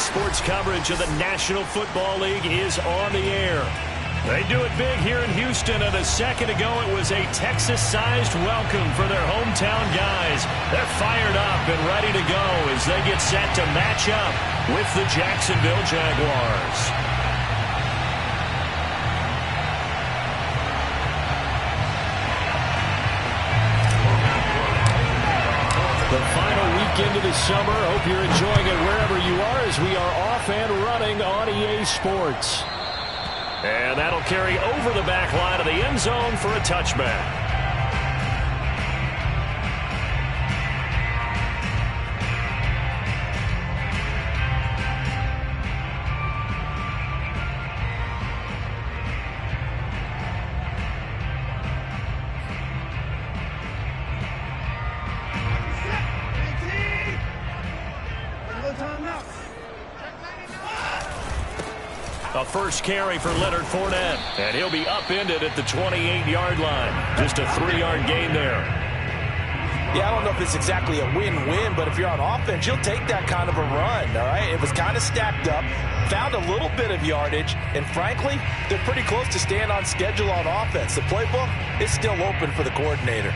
sports coverage of the National Football League is on the air. They do it big here in Houston, and a second ago it was a Texas-sized welcome for their hometown guys. They're fired up and ready to go as they get set to match up with the Jacksonville Jaguars. The final weekend of the summer. Hope you're enjoying it wherever you are as we are off and running on EA Sports. And that'll carry over the back line of the end zone for a touchback. A first carry for Leonard Fournette, and he'll be upended at the 28-yard line. Just a 3-yard gain there. Yeah, I don't know if it's exactly a win-win, but if you're on offense, you'll take that kind of a run, all right? It was kind of stacked up, found a little bit of yardage, and frankly, they're pretty close to staying on schedule on offense. The playbook is still open for the coordinator.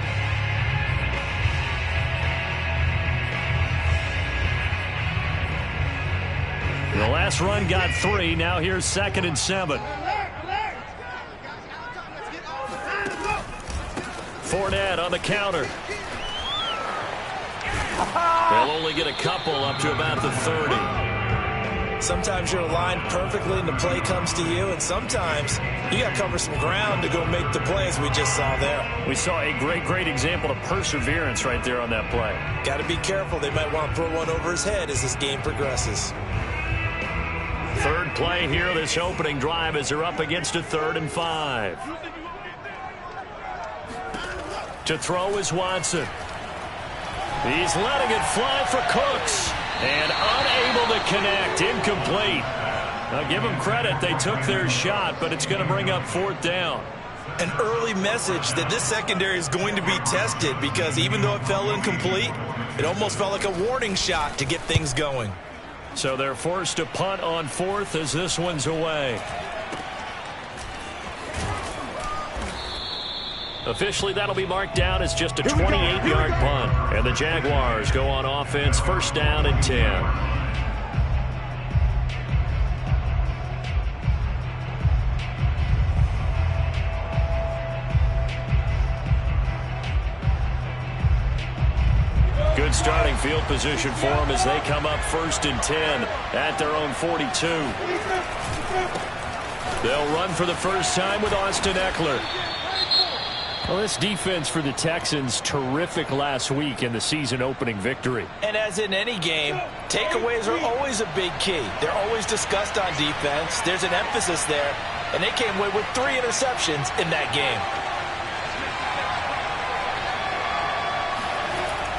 The last run got 3. Now here's 2nd and 7. Fournette on the counter. They'll only get a couple up to about the 30. Sometimes you're aligned perfectly and the play comes to you, and sometimes you got to cover some ground to go make the play, as we just saw there. We saw a great example of perseverance right there on that play. Got to be careful. They might want to throw one over his head as this game progresses. Third play here, this opening drive, as they're up against a 3rd and 5. To throw is Watson. He's letting it fly for Cooks. And unable to connect, incomplete. Now give them credit, they took their shot, but it's going to bring up 4th down. An early message that this secondary is going to be tested, because even though it fell incomplete, it almost felt like a warning shot to get things going. So they're forced to punt on 4th as this one's away. Officially, that'll be marked down as just a 28-yard punt. And the Jaguars go on offense, 1st down and 10. Good starting field position for them as they come up 1st and 10 at their own 42. They'll run for the first time with Austin Eckler. Well, this defense for the Texans, terrific last week in the season-opening victory. And as in any game, takeaways are always a big key. They're always discussed on defense. There's an emphasis there, and they came away with 3 interceptions in that game.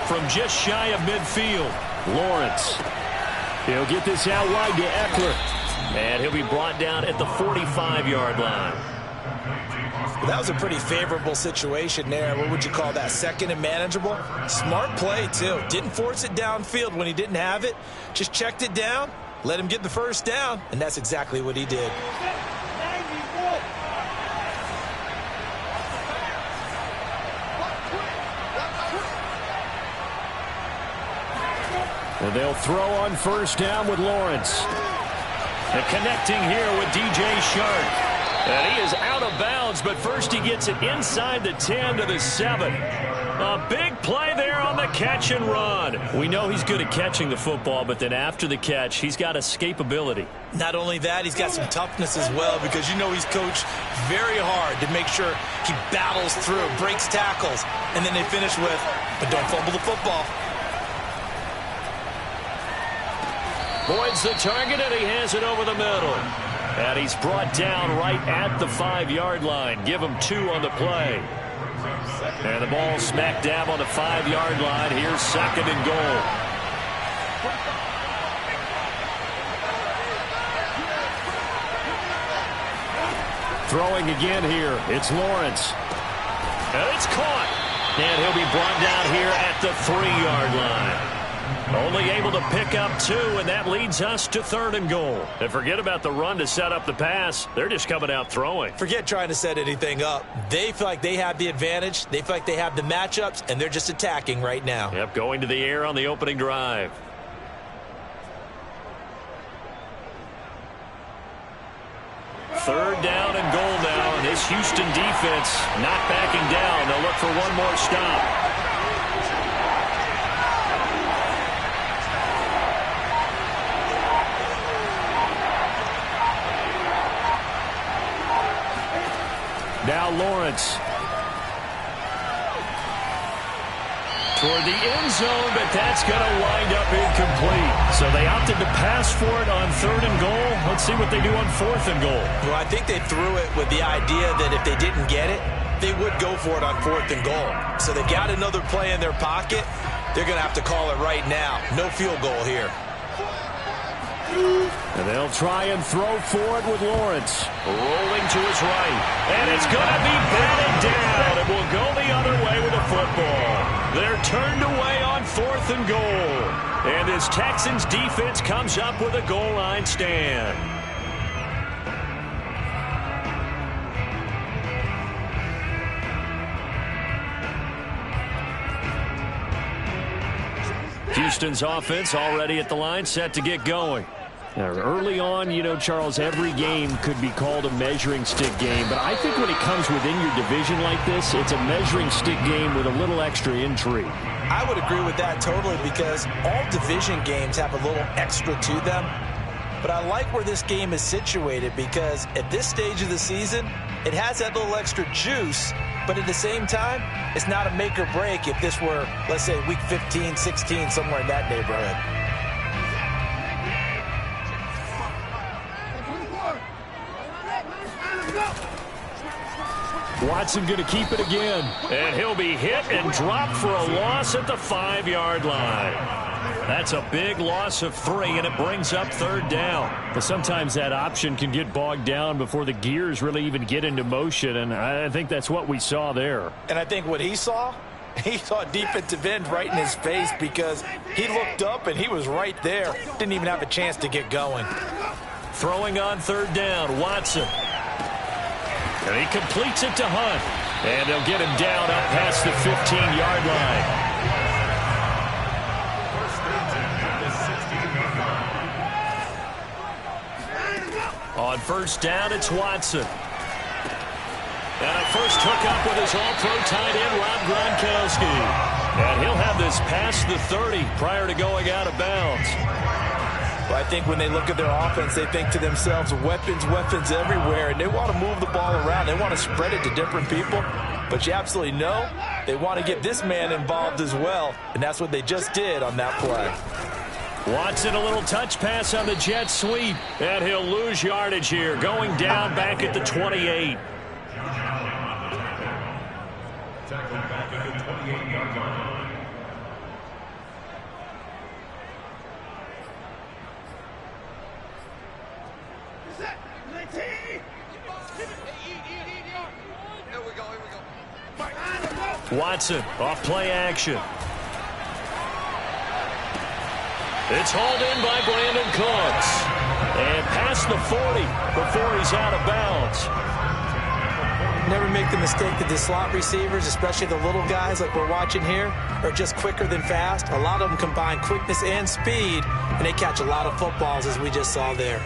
From just shy of midfield, Lawrence. He'll get this out wide to Eckler. And he'll be brought down at the 45-yard line. That was a pretty favorable situation there. What would you call that? 2nd and manageable? Smart play, too. Didn't force it downfield when he didn't have it. Just checked it down, let him get the first down, and that's exactly what he did. And they'll throw on 1st down with Lawrence. And connecting here with DJ Shark. And he is out of bounds, but first he gets it inside the 10 to the 7. A big play there on the catch and run. We know he's good at catching the football, but then after the catch, he's got escapability. Not only that, he's got some toughness as well, because you know he's coached very hard to make sure he battles through, breaks tackles, and then they finish with, but don't fumble the football. Boyd's the target, and he has it over the middle. And he's brought down right at the 5-yard line. Give him 2 on the play. And the ball smack dab on the 5-yard line. Here's 2nd and goal. Throwing again here. It's Lawrence. And it's caught. And he'll be brought down here at the 3-yard line. Only able to pick up 2, and that leads us to 3rd and goal. And forget about the run to set up the pass. They're just coming out throwing. Forget trying to set anything up. They feel like they have the advantage. They feel like they have the matchups, and they're just attacking right now. Yep, going to the air on the opening drive. Third down and goal now. And this Houston defense not backing down. They'll look for one more stop. Now Lawrence. Toward the end zone, but that's going to wind up incomplete. So they opted to pass for it on 3rd and goal. Let's see what they do on 4th and goal. Well, I think they threw it with the idea that if they didn't get it, they would go for it on 4th and goal. So they got another play in their pocket. They're going to have to call it right now. No field goal here. And they'll try and throw for it with Lawrence. Rolling to his right. And it's going to be batted down. It will go the other way with the football. They're turned away on 4th and goal. And this Texans defense comes up with a goal line stand. Houston's offense already at the line, set to get going. Now, early on, you know, Charles, every game could be called a measuring stick game. But I think when it comes within your division like this, it's a measuring stick game with a little extra intrigue. I would agree with that totally because all division games have a little extra to them. But I like where this game is situated because at this stage of the season, it has that little extra juice. But at the same time, it's not a make or break if this were, let's say, week 15, 16, somewhere in that neighborhood. Watson going to keep it again. And he'll be hit and dropped for a loss at the 5-yard line. That's a big loss of 3, and it brings up 3rd down. But sometimes that option can get bogged down before the gears really even get into motion, and I think that's what we saw there. And I think what he saw a defensive end right in his face because he looked up and he was right there. Didn't even have a chance to get going. Throwing on 3rd down, Watson. And he completes it to Hunt. And they'll get him down up past the 15-yard line. On 1st down, it's Watson. And a first hookup with his all-pro tight end, Rob Gronkowski. And he'll have this past the 30 prior to going out of bounds. Well, I think when they look at their offense, they think to themselves, weapons everywhere, and they want to move the ball around. They want to spread it to different people. But you absolutely know they want to get this man involved as well, and that's what they just did on that play. Watson, a little touch pass on the jet sweep, and he'll lose yardage here, going down back at the 28. Tackle back at the 28-yard line. Watson off play action. It's hauled in by Brandon Cooks. And past the 40 before he's out of bounds. Never make the mistake that the slot receivers, especially the little guys like we're watching here, are just quicker than fast. A lot of them combine quickness and speed, and they catch a lot of footballs as we just saw there.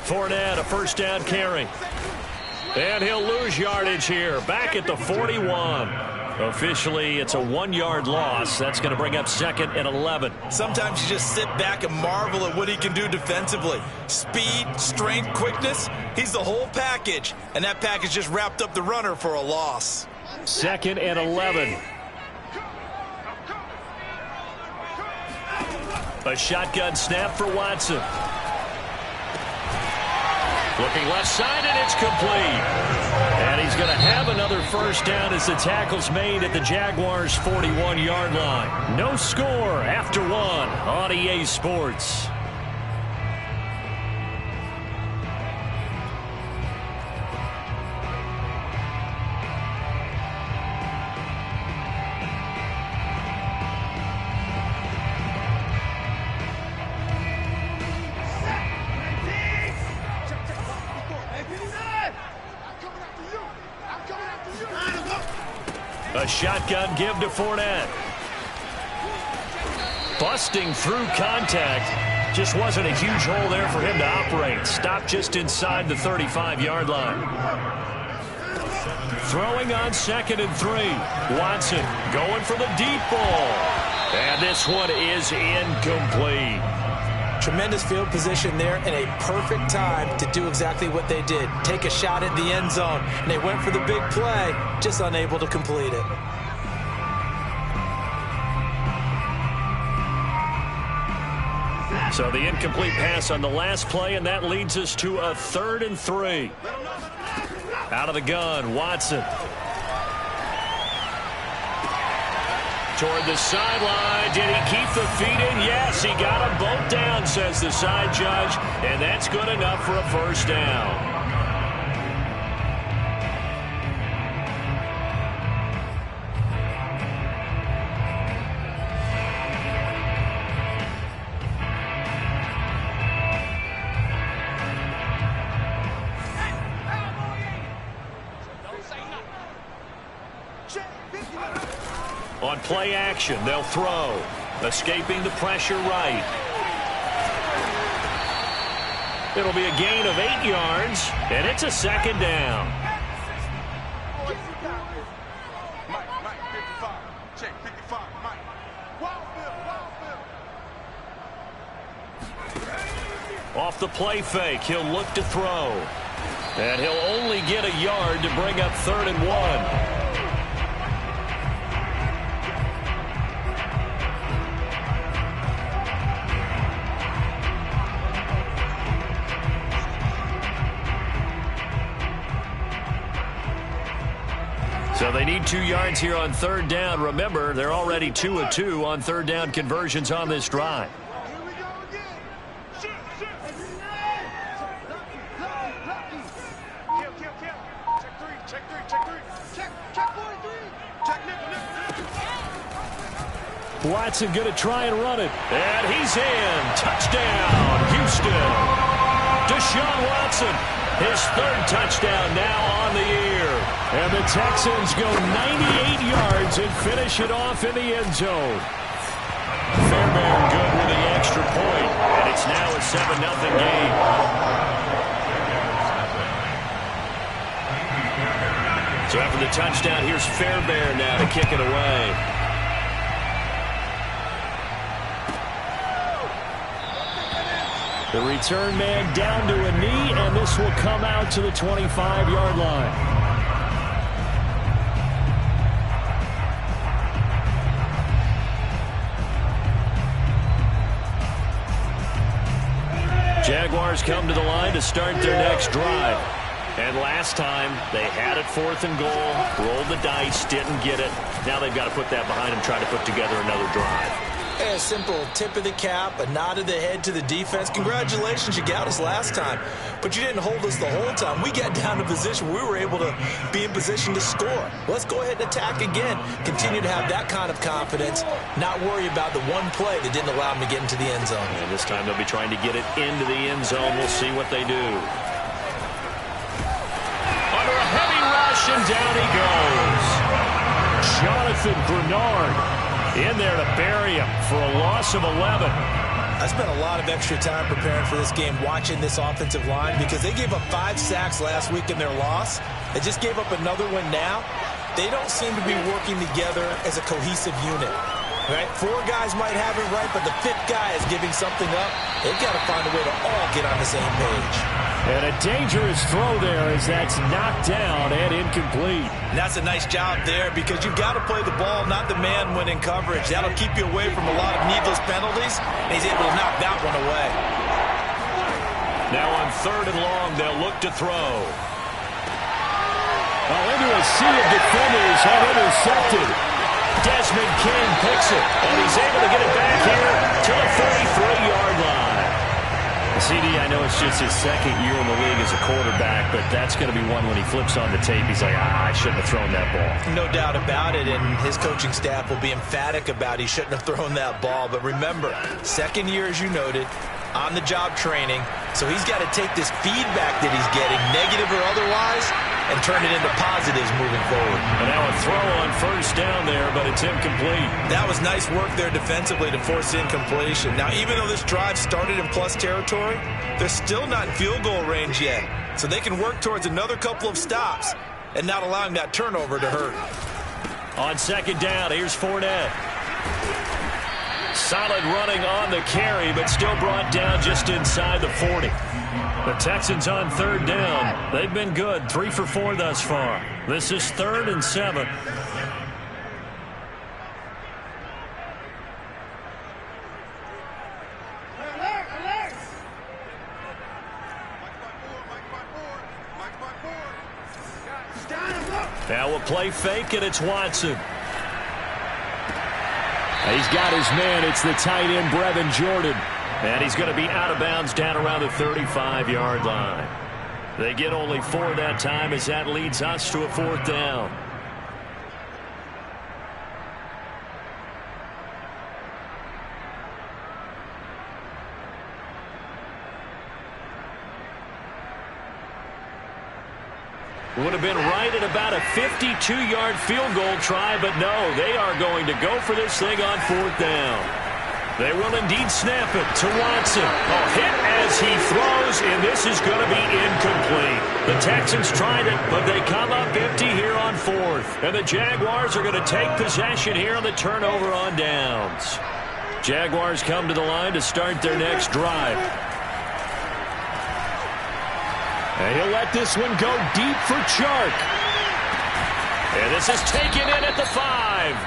Fournette, a first down carry. And he'll lose yardage here, back at the 41. Officially, it's a 1-yard loss. That's going to bring up 2nd and 11. Sometimes you just sit back and marvel at what he can do defensively. Speed, strength, quickness, he's the whole package. And that package just wrapped up the runner for a loss. 2nd and 11. A shotgun snap for Watson. Looking left side, and it's complete. And he's going to have another first down as the tackle's made at the Jaguars' 41-yard line. No score after 1 on EA Sports. shotgun give to Fournette. Busting through contact. Just wasn't a huge hole there for him to operate. Stopped just inside the 35-yard line. Throwing on 2nd and 3. Watson going for the deep ball. And this one is incomplete. Tremendous field position there and a perfect time to do exactly what they did. Take a shot at the end zone. And they went for the big play, just unable to complete it. So the incomplete pass on the last play, and that leads us to a 3rd and 3. Out of the gun, Watson. Toward the sideline. Did he keep the feet in? Yes, he got them both down, says the side judge. And that's good enough for a first down. On play action, they'll throw. Escaping the pressure right. It'll be a gain of 8 yards, and it's a 2nd down. Off the play fake, he'll look to throw. And he'll only get a yard to bring up 3rd and 1. So they need 2 yards here on 3rd down. Remember, they're already 2 of 2 on 3rd down conversions on this drive. Watson going to try and run it. And he's in. Touchdown, Houston. Deshaun Watson, his 3rd touchdown now on the year. And the Texans go 98 yards and finish it off in the end zone. Fairbairn good with the extra point, and it's now a 7-0 game. So after the touchdown, here's Fairbairn now to kick it away. The return man down to a knee, and this will come out to the 25-yard line. Jaguars come to the line to start their next drive. And last time, they had it 4th and goal, rolled the dice, didn't get it. Now they've got to put that behind them, try to put together another drive. A simple tip of the cap, a nod of the head to the defense. Congratulations, you got us last time. But you didn't hold us the whole time. We got down to position. We were able to be in position to score. Let's go ahead and attack again. Continue to have that kind of confidence. Not worry about the one play that didn't allow them to get into the end zone. And this time they'll be trying to get it into the end zone. We'll see what they do. Under a heavy rush, and down he goes. Jonathan Grenard in there to bury him for a loss of 11. I spent a lot of extra time preparing for this game, watching this offensive line, because they gave up 5 sacks last week in their loss. They just gave up another one now. They don't seem to be working together as a cohesive unit. Right? 4 guys might have it right, but the 5th guy is giving something up. They've got to find a way to all get on the same page. And a dangerous throw there as that's knocked down and incomplete. And that's a nice job there, because you've got to play the ball, not the man when in coverage. That'll keep you away from a lot of needless penalties, and he's able to knock that one away. Now on 3rd and long, they'll look to throw. Well, into a sea of defenders have intercepted. Desmond King picks it, and he's able to get it back here to the 33-yard line. CD, I know it's just his 2nd year in the league as a quarterback, but that's going to be one when he flips on the tape. He's like, I shouldn't have thrown that ball. No doubt about it, and his coaching staff will be emphatic about he shouldn't have thrown that ball. But remember, 2nd year, as you noted, on-the-job training, so he's got to take this feedback that he's getting, negative or otherwise, and turn it into positives moving forward. And now a throw on first down there, but it's incomplete. That was nice work there defensively to force incompletion. Now, even though this drive started in plus territory, they're still not in field goal range yet. So they can work towards another couple of stops and not allowing that turnover to hurt. On second down, here's Fournette. Solid running on the carry, but still brought down just inside the 40. The Texans on third down. They've been good, 3 for 4 thus far. This is 3rd and 7. Now we'll play fake, and it's Watson. He's got his man. It's the tight end, Brevin Jordan. And he's going to be out of bounds down around the 35-yard line. They get only 4 that time as that leads us to a 4th down. Would have been right at about a 52-yard field goal try, but no, they are going to go for this thing on 4th down. They will indeed snap it to Watson. A hit as he throws, and this is going to be incomplete. The Texans tried it, but they come up empty here on 4th. And the Jaguars are going to take possession here on the turnover on downs. Jaguars come to the line to start their next drive. And he'll let this one go deep for Chark. And this is taken in at the 5.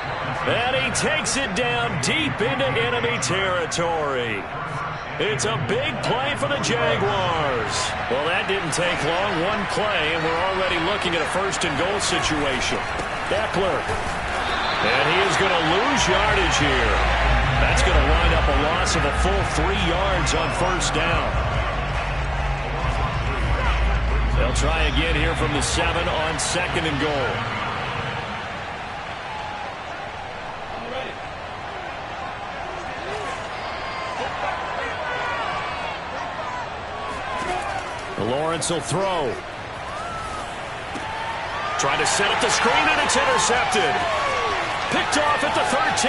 And he takes it down deep into enemy territory. It's a big play for the Jaguars. Well, that didn't take long. One play, and we're already looking at a 1st and goal situation. Eckler. And he is going to lose yardage here. That's going to wind up a loss of a full 3 yards on 1st down. They'll try again here from the 7 on 2nd and goal. Lawrence will throw. Trying to set up the screen, and it's intercepted. Picked off at the 13.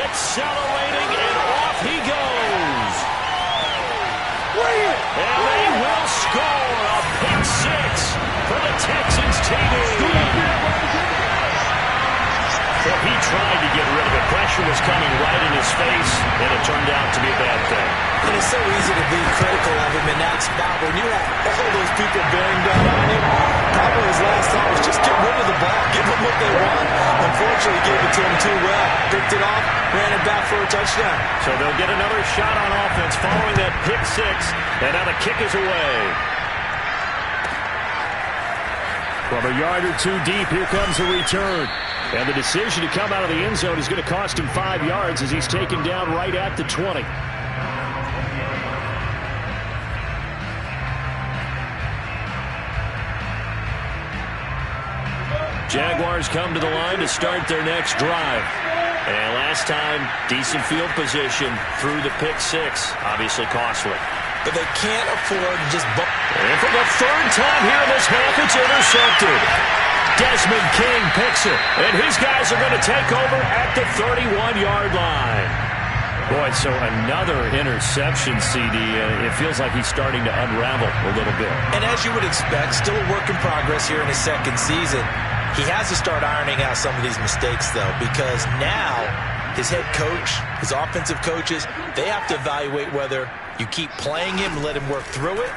Accelerating, and off he goes. And they will score a pick 6 for the Texans TD. Well, he tried to get rid of it. Pressure was coming right in his face, and it turned out to be a bad thing. And it's so easy to be critical of him in that spot. When you have all those people bearing down on you, probably his last thought was just get rid of the ball, give them what they want. Unfortunately, gave it to him too well. Picked it off, ran it back for a touchdown. So they'll get another shot on offense following that pick 6, and now the kick is away. From a yard or 2 deep, here comes the return. And the decision to come out of the end zone is going to cost him 5 yards as he's taken down right at the 20. Jaguars come to the line to start their next drive. And last time, decent field position through the pick 6. Obviously costly. But they can't afford to just... And for the 3rd time here in this half, it's intercepted. Desmond King picks it, and his guys are going to take over at the 31-yard line. Boy, so another interception, CD. It feels like he's starting to unravel a little bit. And as you would expect, still a work in progress here in his 2nd season. He has to start ironing out some of these mistakes, though, because now his head coach, his offensive coaches, they have to evaluate whether you keep playing him and let him work through it,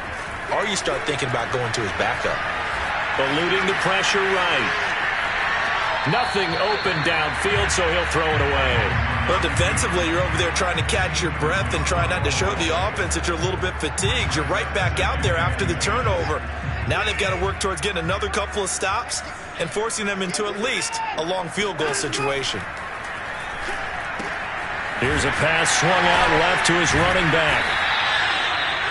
or you start thinking about going to his backup. Eluding the pressure right. Nothing open downfield, so he'll throw it away. But defensively, you're over there trying to catch your breath and trying not to show the offense that you're a little bit fatigued. You're right back out there after the turnover. Now they've got to work towards getting another couple of stops and forcing them into at least a long field goal situation. Here's a pass swung out left to his running back.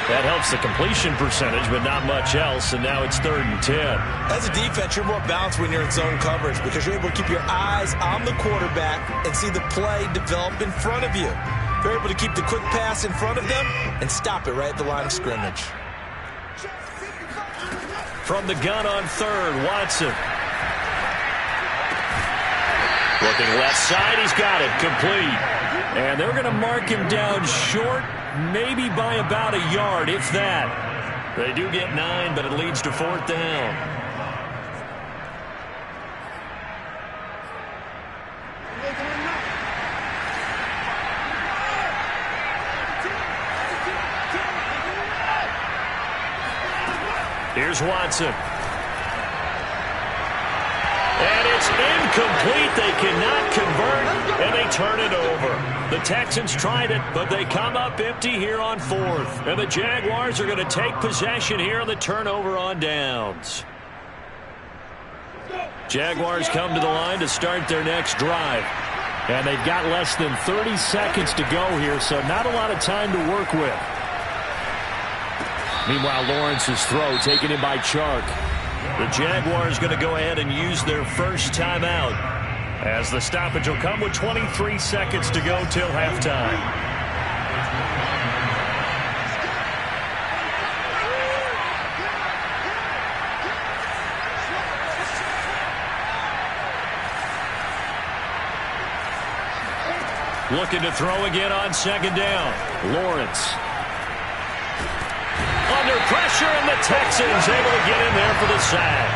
That helps the completion percentage, but not much else, and now it's 3rd and 10. As a defense, you're more balanced when you're in zone coverage because you're able to keep your eyes on the quarterback and see the play develop in front of you. You're able to keep the quick pass in front of them and stop it right at the line of scrimmage. From the gun on third, Watson. Looking left side, he's got it, complete. And they're going to mark him down short, maybe by about a yard, if that. They do get 9, but it leads to 4th down. Here's Watson. And it's incomplete. They cannot convert, and they turn it over. The Texans tried it, but they come up empty here on 4th. And the Jaguars are going to take possession here on the turnover on downs. Jaguars come to the line to start their next drive. And they've got less than 30 seconds to go here, so not a lot of time to work with. Meanwhile, Lawrence's throw taken in by Chark. The Jaguars going to go ahead and use their first timeout, as the stoppage will come with 23 seconds to go till halftime. Looking to throw again on second down. Lawrence. Under pressure, and the Texans able to get in there for the sack.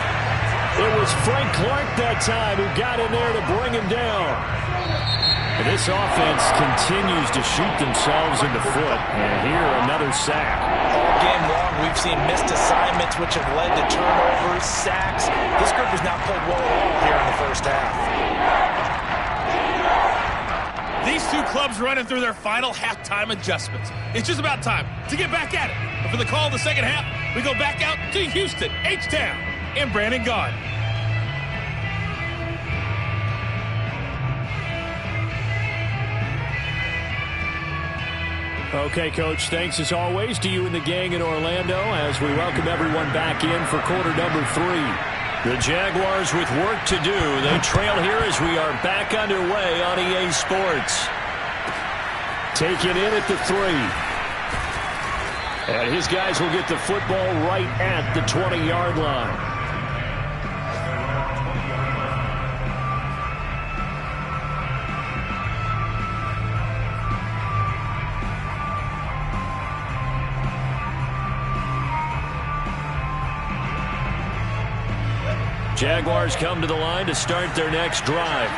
It was Frank Clark that time who got in there to bring him down. And this offense continues to shoot themselves in the foot. And here, another sack. All game long, we've seen missed assignments, which have led to turnovers, sacks. This group has not played well at all here in the first half. These two clubs running through their final halftime adjustments. It's just about time to get back at it. But for the call of the second half, we go back out to Houston, H-Town, and Brandon Gaudin. Okay, Coach, thanks as always to you and the gang in Orlando as we welcome everyone back in for quarter number 3. The Jaguars with work to do. They trail here as we are back underway on EA Sports. Take it in at the 3. And his guys will get the football right at the 20-yard line. Jaguars come to the line to start their next drive.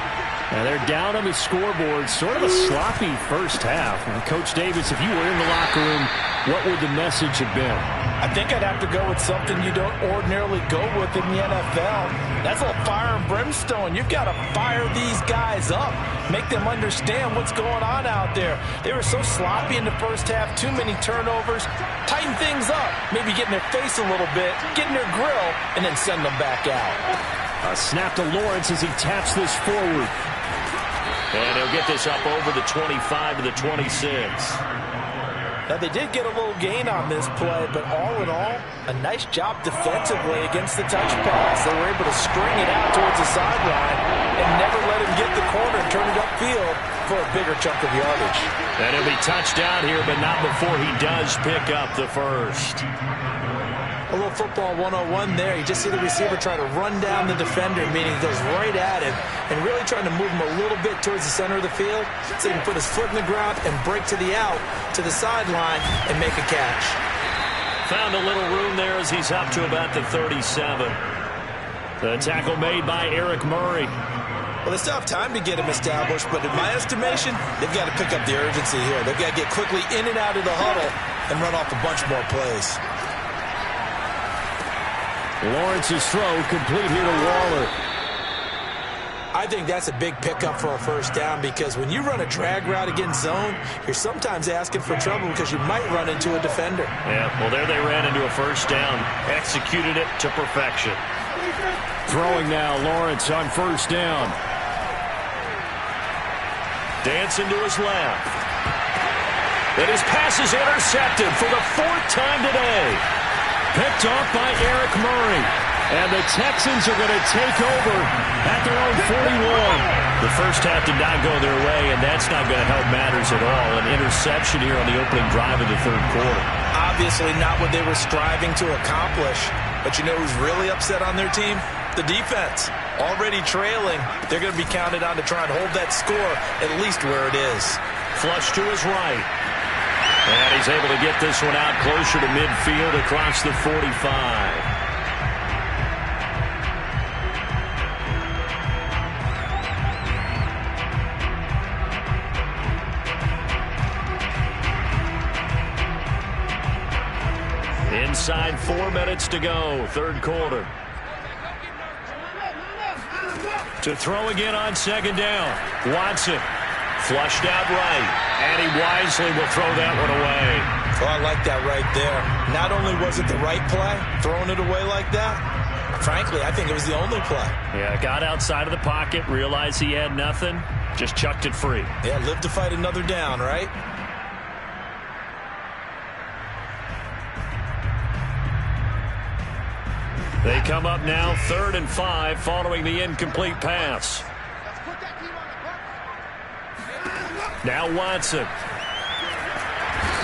And they're down on the scoreboard. Sort of a sloppy first half. And Coach Davis, if you were in the locker room, what would the message have been? I think I'd have to go with something you don't ordinarily go with in the NFL. That's a fire and brimstone. You've got to fire these guys up. Make them understand what's going on out there. They were so sloppy in the first half. Too many turnovers. Tighten things up. Maybe get in their face a little bit. Get in their grill. And then send them back out. A snap to Lawrence as he taps this forward. And he'll get this up over the 25 to the 26. Now, they did get a little gain on this play, but all in all, a nice job defensively against the touch pass. They were able to string it out towards the sideline and never let him get the corner and turn it upfield for a bigger chunk of yardage. And he'll be touched down here, but not before he does pick up the first. A little football 101 there. You just see the receiver try to run down the defender, meaning he goes right at him and really trying to move him a little bit towards the center of the field so he can put his foot in the ground and break to the out, to the sideline, and make a catch. Found a little room there as he's up to about the 37. The tackle made by Eric Murray. Well, they still have time to get him established, but in my estimation, they've got to pick up the urgency here. They've got to get quickly in and out of the huddle and run off a bunch more plays. Lawrence's throw complete here to Waller. I think that's a big pickup for a first down because when you run a drag route against zone, you're sometimes asking for trouble because you might run into a defender. Yeah, well, there they ran into a first down. Executed it to perfection. Throwing now, Lawrence on first down. Dancing to his left. And his pass is intercepted for the 4th time today. Picked off by Eric Murray. And the Texans are going to take over at their own 41. The first half did not go their way, and that's not going to help matters at all. An interception here on the opening drive of the third quarter. Obviously not what they were striving to accomplish. But you know who's really upset on their team? The defense. Already trailing. They're going to be counted on to try and hold that score at least where it is. Flush to his right. And he's able to get this one out closer to midfield across the 45. Inside 4 minutes to go, third quarter. To throw again on second down. Watson flushed out right, and he wisely will throw that one away. Well, I like that right there. Not only was it the right play, throwing it away like that, frankly, I think it was the only play. Yeah, got outside of the pocket, realized he had nothing, just chucked it free. Yeah, live to fight another down, right? They come up now 3rd and 5 following the incomplete pass. Now Watson.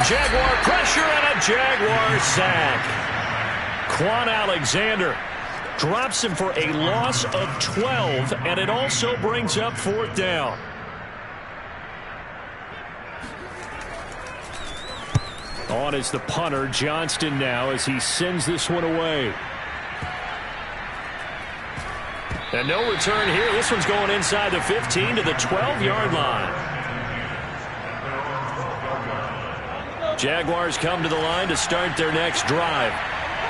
Jaguar pressure and a Jaguar sack. Quan Alexander drops him for a loss of 12, and it also brings up 4th down. On is the punter, Johnston, now as he sends this one away. And no return here. This one's going inside the 15 to the 12-yard line. Jaguars come to the line to start their next drive.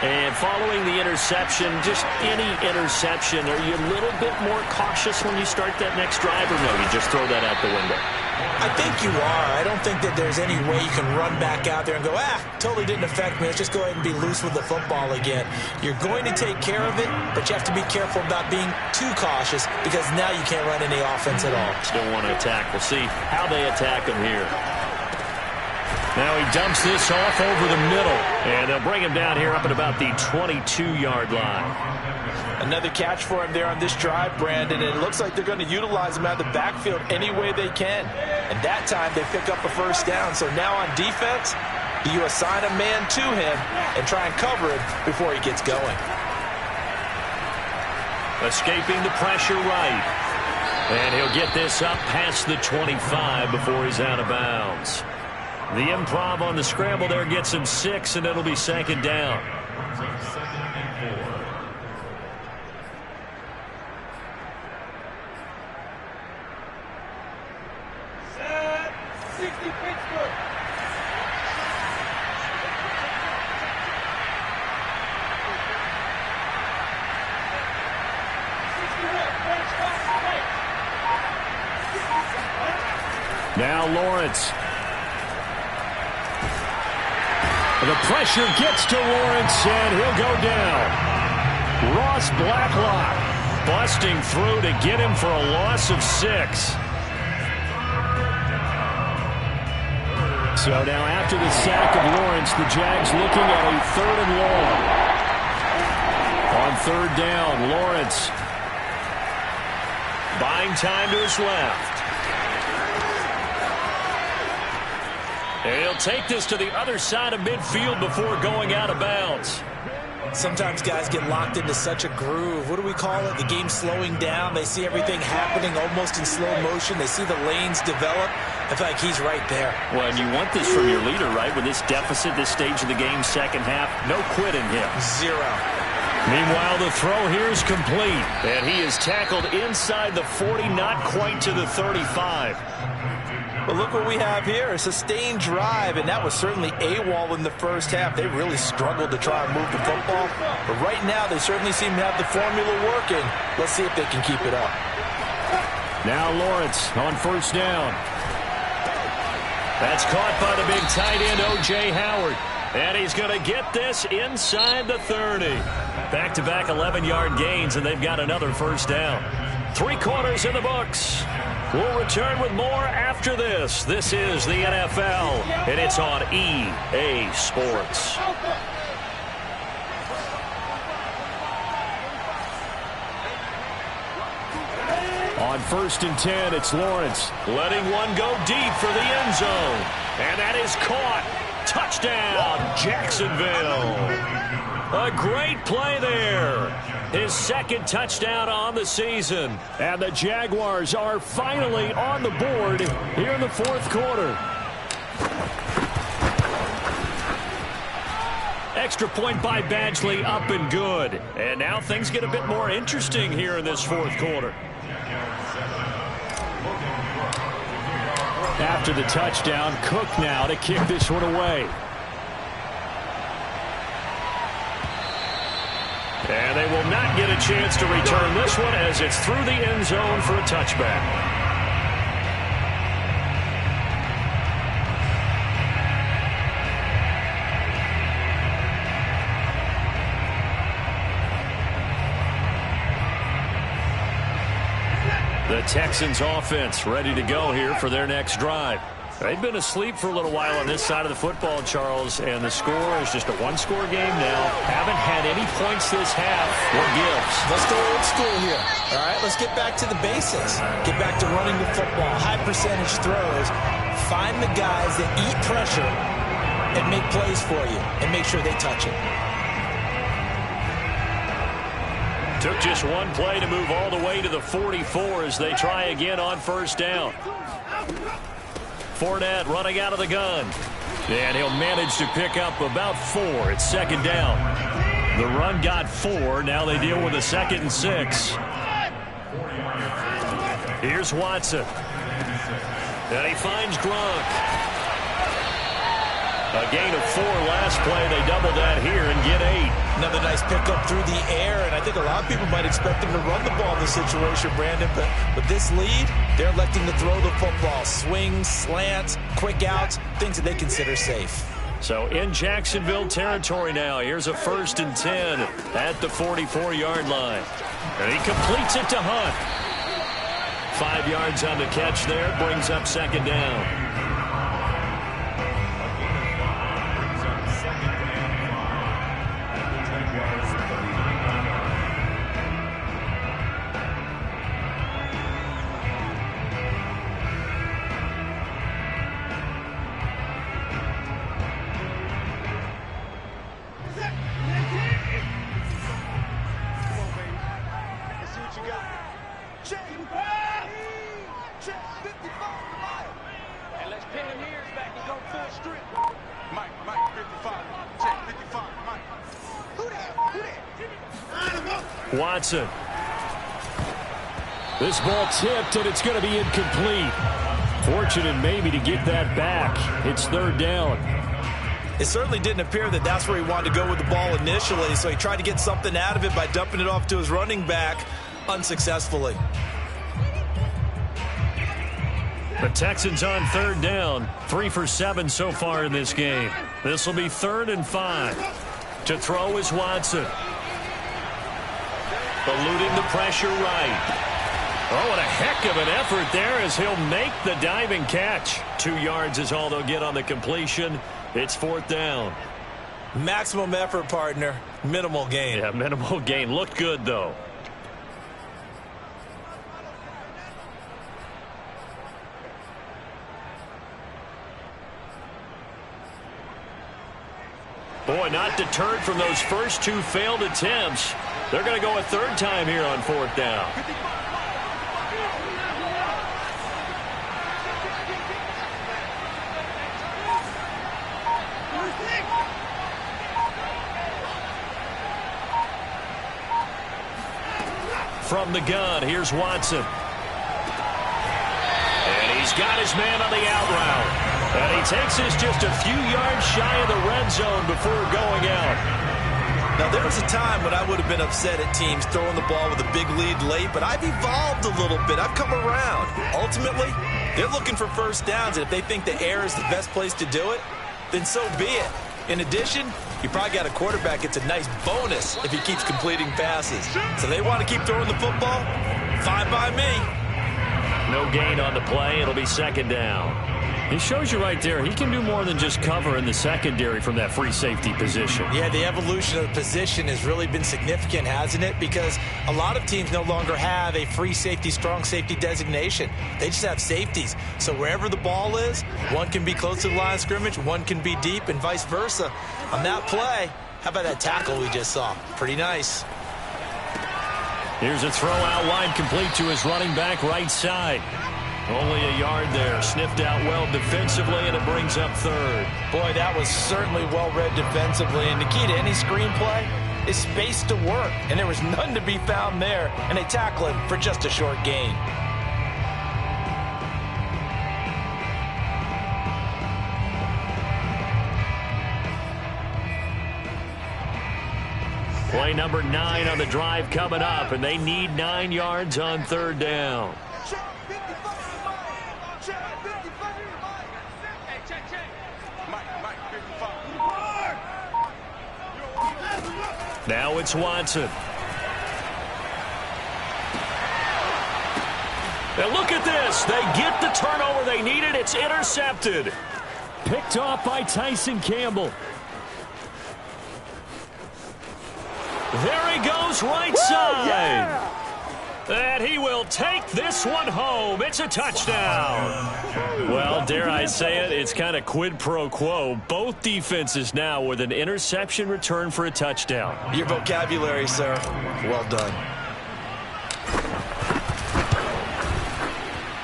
And following the interception, just any interception, are you a little bit more cautious when you start that next drive, or no, you just throw that out the window? I think you are. I don't think that there's any way you can run back out there and go, totally didn't affect me. Let's just go ahead and be loose with the football again. You're going to take care of it, but you have to be careful about being too cautious because now you can't run any offense at all. Still want to attack. We'll see how they attack him here. Now he dumps this off over the middle, and they'll bring him down here up at about the 22-yard line. Another catch for him there on this drive, Brandon, and it looks like they're going to utilize him out of the backfield any way they can. And that time they pick up a first down. So now on defense, do you assign a man to him and try and cover him before he gets going? Escaping the pressure right. And he'll get this up past the 25 before he's out of bounds. The improv on the scramble there gets him 6, and it'll be 2nd down. Set 60 Pittsburgh. Now Lawrence. The pressure gets to Lawrence, and he'll go down. Ross Blacklock busting through to get him for a loss of 6. So now after the sack of Lawrence, the Jags looking at a 3rd and long. On 3rd down, Lawrence buying time to his left. And he'll take this to the other side of midfield before going out of bounds. Sometimes guys get locked into such a groove. What do we call it? The game slowing down. They see everything happening almost in slow motion. They see the lanes develop. I feel like he's right there. Well, and you want this from your leader, right? With this deficit, this stage of the game, second half, no quit in him. 0. Meanwhile, the throw here is complete. And he is tackled inside the 40, not quite to the 35. But look what we have here, a sustained drive, and that was certainly AWOL in the first half. They really struggled to try and move the football. But right now, they certainly seem to have the formula working. Let's see if they can keep it up. Now Lawrence on 1st down. That's caught by the big tight end, O.J. Howard. And he's going to get this inside the 30. Back-to-back 11-yard gains, and they've got another 1st down. 3 quarters in the books. We'll return with more after this. This is the NFL, and it's on EA Sports. On 1st and 10, it's Lawrence letting one go deep for the end zone. And that is caught. Touchdown, Jacksonville. A great play there. His second touchdown on the season. And the Jaguars are finally on the board here in the fourth quarter. Extra point by Badgley, up and good. And now things get a bit more interesting here in this fourth quarter. After the touchdown, Cook now to kick this one away. And they will not get a chance to return this one as it's through the end zone for a touchback. The Texans offense ready to go here for their next drive. They've been asleep for a little while on this side of the football, Charles, and the score is just a one-score game now. Haven't had any points this half. What gives? Let's go old school here. All right, let's get back to the basics. Get back to running the football, high percentage throws. Find the guys that eat pressure and make plays for you and make sure they touch it. Took just one play to move all the way to the 44 as they try again on first down. Fournette running out of the gun. And he'll manage to pick up about 4. It's second down. The run got 4. Now they deal with a 2nd and 6. Here's Watson. And he finds Gronk. A gain of 4 last play. They double that here and get 8. Another nice pickup through the air, and I think a lot of people might expect them to run the ball in this situation, Brandon, but with this lead, they're electing to throw the football. Swings, slants, quick outs, things that they consider safe. So in Jacksonville territory now, here's a 1st and 10 at the 44-yard line. And he completes it to Hunt. 5 yards on the catch there, brings up second down. Watson. This ball tipped, and it's going to be incomplete. Fortunate maybe to get that back. It's third down. It certainly didn't appear that that's where he wanted to go with the ball initially, so he tried to get something out of it by dumping it off to his running back unsuccessfully. The Texans on third down. 3 for 7 so far in this game. This will be 3rd and 5. To throw is Watson. Eluding the pressure right. Oh, what a heck of an effort there as he'll make the diving catch. 2 yards is all they'll get on the completion. It's 4th down. Maximum effort, partner. Minimal gain. Yeah, minimal gain. Looked good, though. Boy, not deterred from those first 2 failed attempts. They're going to go a 3rd time here on 4th down. From the gun, here's Watson. And he's got his man on the out route. And he takes this just a few yards shy of the red zone before going out. Now, there was a time when I would have been upset at teams throwing the ball with a big lead late, but I've evolved a little bit. I've come around. Ultimately, they're looking for first downs, and if they think the air is the best place to do it, then so be it. In addition, you probably got a quarterback that's a nice bonus if he keeps completing passes. So they want to keep throwing the football? Fine by me. No gain on the play. It'll be 2nd down. It shows you right there, he can do more than just cover in the secondary from that free safety position. Yeah, the evolution of the position has really been significant, hasn't it? Because a lot of teams no longer have a free safety, strong safety designation. They just have safeties. So wherever the ball is, one can be close to the line of scrimmage, one can be deep, and vice versa. On that play, how about that tackle we just saw? Pretty nice. Here's a throw out wide, complete to his running back right side. Only a yard there, sniffed out well defensively, and it brings up third. Boy, that was certainly well-read defensively, and the key to any screenplay is space to work, and there was none to be found there, and they tackle him for just a short gain. Play number 9 on the drive coming up, and they need 9 yards on third down. Now it's Watson. And look at this. They get the turnover they needed. It's intercepted. Picked off by Tyson Campbell. There he goes right side. Yeah! And he will take this one home. It's a touchdown. Well, dare I say it, it's kind of quid pro quo. Both defenses now with an interception return for a touchdown. Your vocabulary, sir. Well done.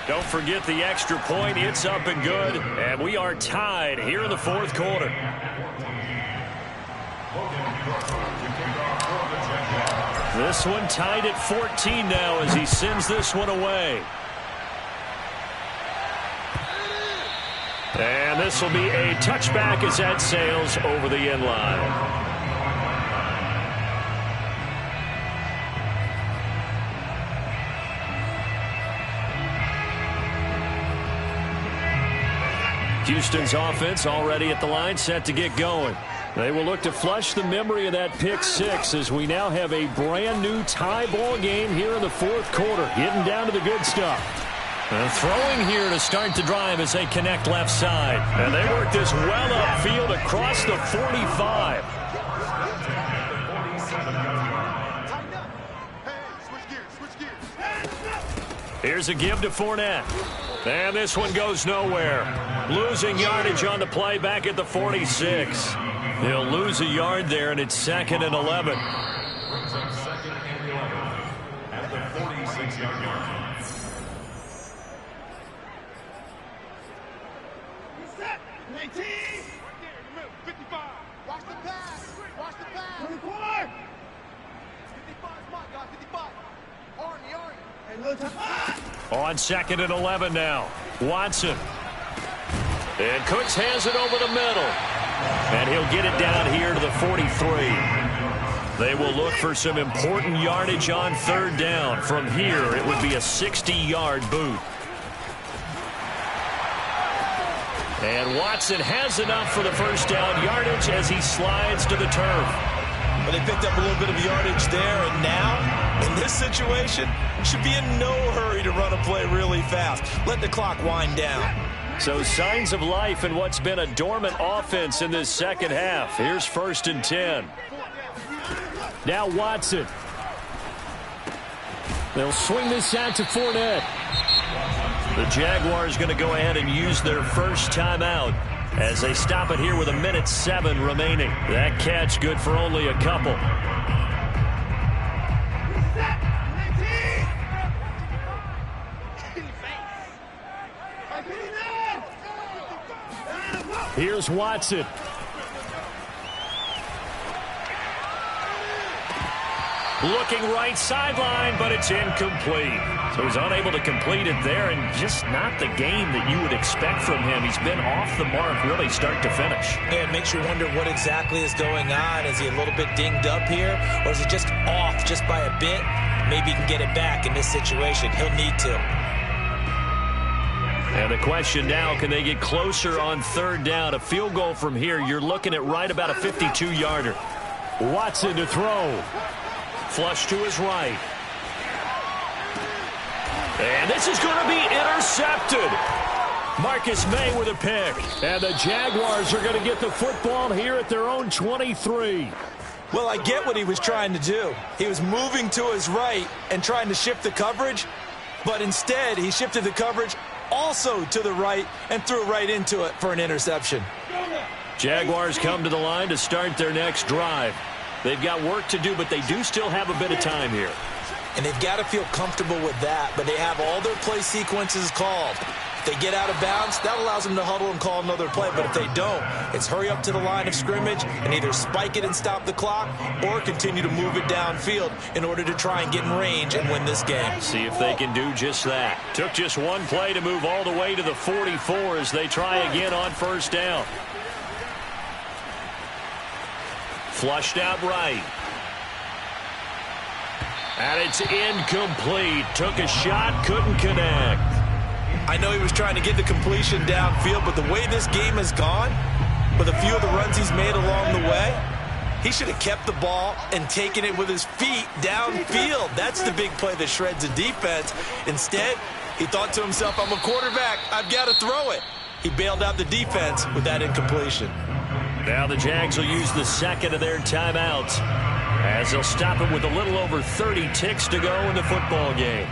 Don't forget the extra point. It's up and good. And we are tied here in the fourth quarter. This one tied at 14 now as he sends this one away. And this will be a touchback as that sails over the end line. Houston's offense already at the line, set to get going. They will look to flush the memory of that pick six as we now have a brand new tie ball game here in the fourth quarter, getting down to the good stuff. And throwing here to start the drive as they connect left side. And they work this well upfield across the 45. Here's a give to Fournette. And this one goes nowhere. Losing yardage on the play back at the 46. He'll lose a yard there, and it's 2nd and 11. Brings up 2nd and 11 at the 46-yard line. Set. 19. 55. Watch the pass. Watch the pass. 24. 55 spot, guys. 55. Arnie. Hey, little time. On 2nd and 11 now. Watson. And Cooks has it over the middle. And he'll get it down here to the 43. They will look for some important yardage on third down. From here, it would be a 60-yard boot. And Watson has enough for the first down yardage as he slides to the turf. But they picked up a little bit of yardage there, and now, in this situation, should be in no hurry to run a play really fast. Let the clock wind down. So signs of life in what's been a dormant offense in this second half. Here's 1st and 10. Now Watson. They'll swing this out to Fournette. The Jaguars going to go ahead and use their first timeout as they stop it here with 1:07 remaining. That catch good for only a couple. Here's Watson. Looking right sideline, but it's incomplete. So he's unable to complete it there, and just not the game that you would expect from him. He's been off the mark really start to finish. Yeah, it makes you wonder what exactly is going on. Is he a little bit dinged up here, or is he just off just by a bit? Maybe he can get it back in this situation. He'll need to. And the question now, can they get closer on third down? A field goal from here, you're looking at right about a 52-yarder. Watson to throw. Flush to his right. And this is going to be intercepted. Marcus May with a pick. And the Jaguars are going to get the football here at their own 23. Well, I get what he was trying to do. He was moving to his right and trying to shift the coverage, but instead he shifted the coverage also to the right and threw right into it for an interception. Jaguars come to the line to start their next drive. They've got work to do, but they do still have a bit of time here. And they've got to feel comfortable with that, but they have all their play sequences called. If they get out of bounds, that allows them to huddle and call another play. But if they don't, it's hurry up to the line of scrimmage and either spike it and stop the clock or continue to move it downfield in order to try and get in range and win this game. See if they can do just that. Took just one play to move all the way to the 44 as they try again on first down. Flushed out right. And it's incomplete. Took a shot, couldn't connect. I know he was trying to get the completion downfield, but the way this game has gone, with a few of the runs he's made along the way, he should have kept the ball and taken it with his feet downfield. That's the big play that shreds the defense. Instead, he thought to himself, I'm a quarterback, I've got to throw it. He bailed out the defense with that incompletion. Now the Jags will use the second of their timeouts as they'll stop it with a little over 30 ticks to go in the football game.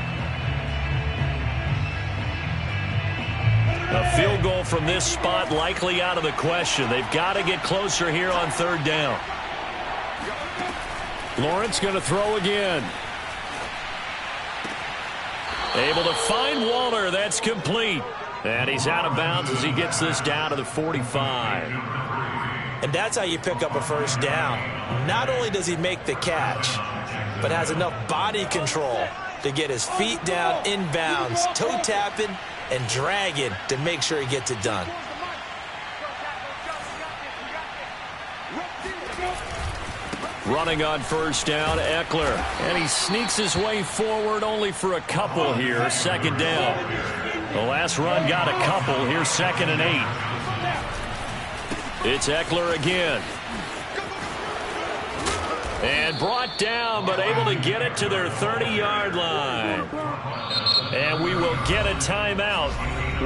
A field goal from this spot likely out of the question. They've got to get closer here on third down. Lawrence going to throw again. Able to find Waller. That's complete. And he's out of bounds as he gets this down to the 45. And that's how you pick up a first down. Not only does he make the catch, but has enough body control to get his feet down inbounds, toe tapping and dragging to make sure he gets it done. Running on first down, Eckler. And he sneaks his way forward only for a couple here. Second down. The last run got a couple. Here's 2nd and 8. It's Eckler again. And brought down, but able to get it to their 30-yard line. And we will get a timeout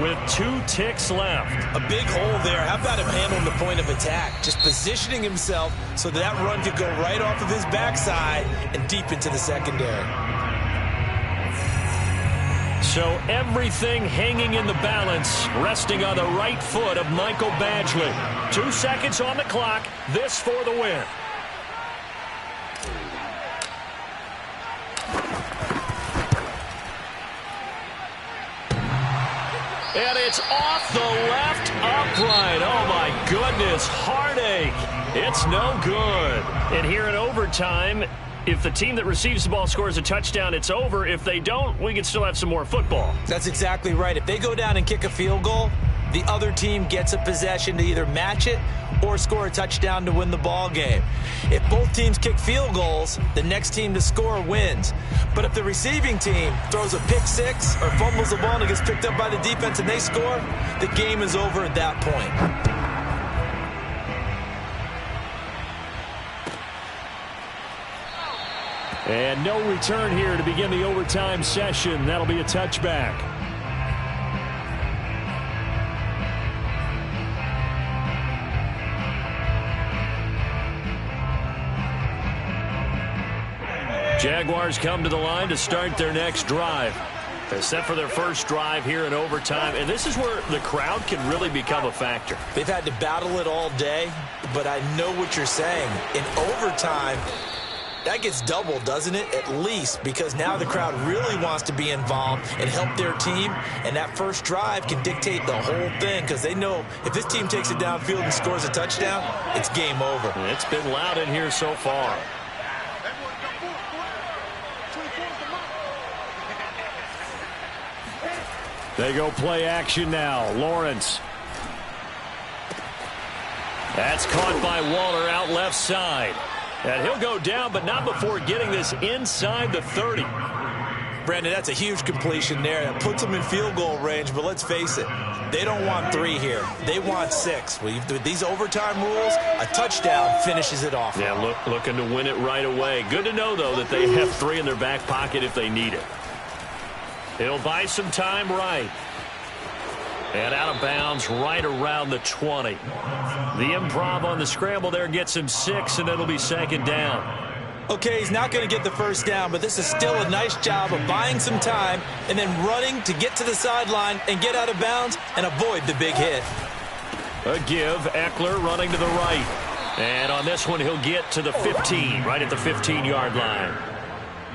with 2 ticks left. A big hole there. How about him handling the point of attack? Just positioning himself so that run could go right off of his backside and deep into the secondary. So everything hanging in the balance, resting on the right foot of Michael Badgley. 2 seconds on the clock. This for the win. And it's off the left upright. Oh, my goodness. Heartache. It's no good. And here in overtime, if the team that receives the ball scores a touchdown, it's over. If they don't, we can still have some more football. That's exactly right. If they go down and kick a field goal, the other team gets a possession to either match it or score a touchdown to win the ball game. If both teams kick field goals, the next team to score wins. But if the receiving team throws a pick six or fumbles the ball and it gets picked up by the defense and they score, the game is over at that point. And no return here to begin the overtime session. That'll be a touchback. Jaguars come to the line to start their next drive. They're set for their first drive here in overtime, and this is where the crowd can really become a factor. They've had to battle it all day, but I know what you're saying. In overtime, that gets doubled, doesn't it? At least, because now the crowd really wants to be involved and help their team, and that first drive can dictate the whole thing because they know if this team takes it downfield and scores a touchdown, it's game over. It's been loud in here so far. They go play action now. Lawrence. That's caught by Waller out left side. And he'll go down, but not before getting this inside the 30. Brandon, that's a huge completion there. That puts them in field goal range, but let's face it, they don't want 3 here. They want 6. With these overtime rules, a touchdown finishes it off. Yeah, looking to win it right away. Good to know, though, that they have 3 in their back pocket if they need it. He'll buy some time right. And out of bounds right around the 20. The improv on the scramble there gets him 6, and it'll be second down. Okay, he's not going to get the first down, but this is still a nice job of buying some time and then running to get to the sideline and get out of bounds and avoid the big hit. A give, Eckler running to the right. And on this one, he'll get to the 15, right at the 15-yard line.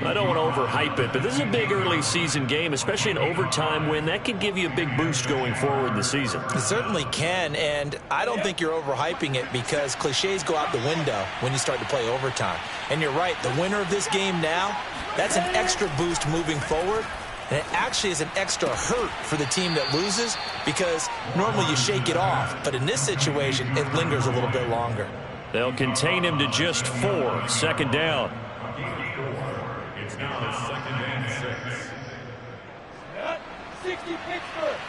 I don't want to overhype it, but this is a big early season game, especially an overtime win. That could give you a big boost going forward in the season. It certainly can, and I don't think you're overhyping it because cliches go out the window when you start to play overtime. And you're right, the winner of this game now, that's an extra boost moving forward, and it actually is an extra hurt for the team that loses because normally you shake it off, but in this situation, it lingers a little bit longer. They'll contain him to just 4, second down. It's now second and 6. 60 Pittsburgh.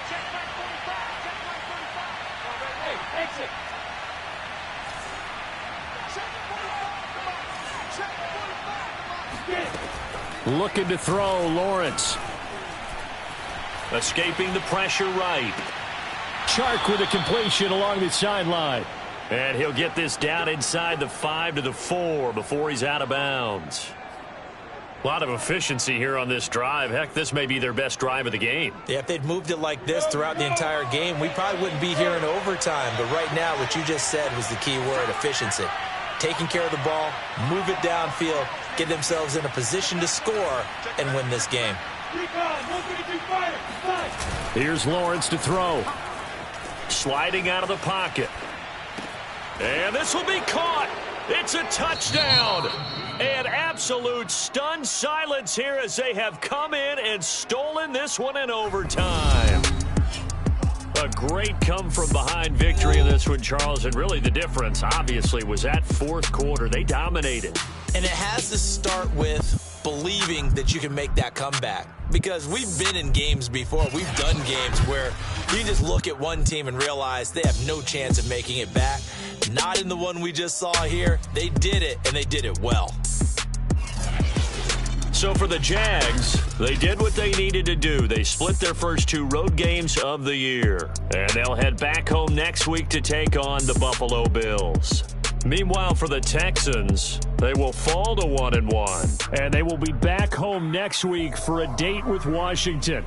Check back 45. Check back 45. Hey, exit. Check 45. Come on. Check 45. Come on. Looking to throw, Lawrence. Escaping the pressure right. Chark with a completion along the sideline. And he'll get this down inside the 5 to the 4 before he's out of bounds. A lot of efficiency here on this drive. Heck, this may be their best drive of the game. Yeah, if they'd moved it like this throughout the entire game, we probably wouldn't be here in overtime. But right now, what you just said was the key word, efficiency. Taking care of the ball, move it downfield, get themselves in a position to score, and win this game. Here's Lawrence to throw. Sliding out of the pocket. And this will be caught. It's a touchdown. And absolute stunned silence here as they have come in and stolen this one in overtime. A great come-from-behind victory in this one, Charles. And really the difference, obviously, was that fourth quarter. They dominated. And it has to start with believing that you can make that comeback. Because we've been in games before. We've done games where you just look at one team and realize they have no chance of making it back. Not in the one we just saw here. They did it, and they did it well. So for the Jags, they did what they needed to do. They split their first 2 road games of the year. And they'll head back home next week to take on the Buffalo Bills. Meanwhile, for the Texans, they will fall to 1-1. And they will be back home next week for a date with Washington.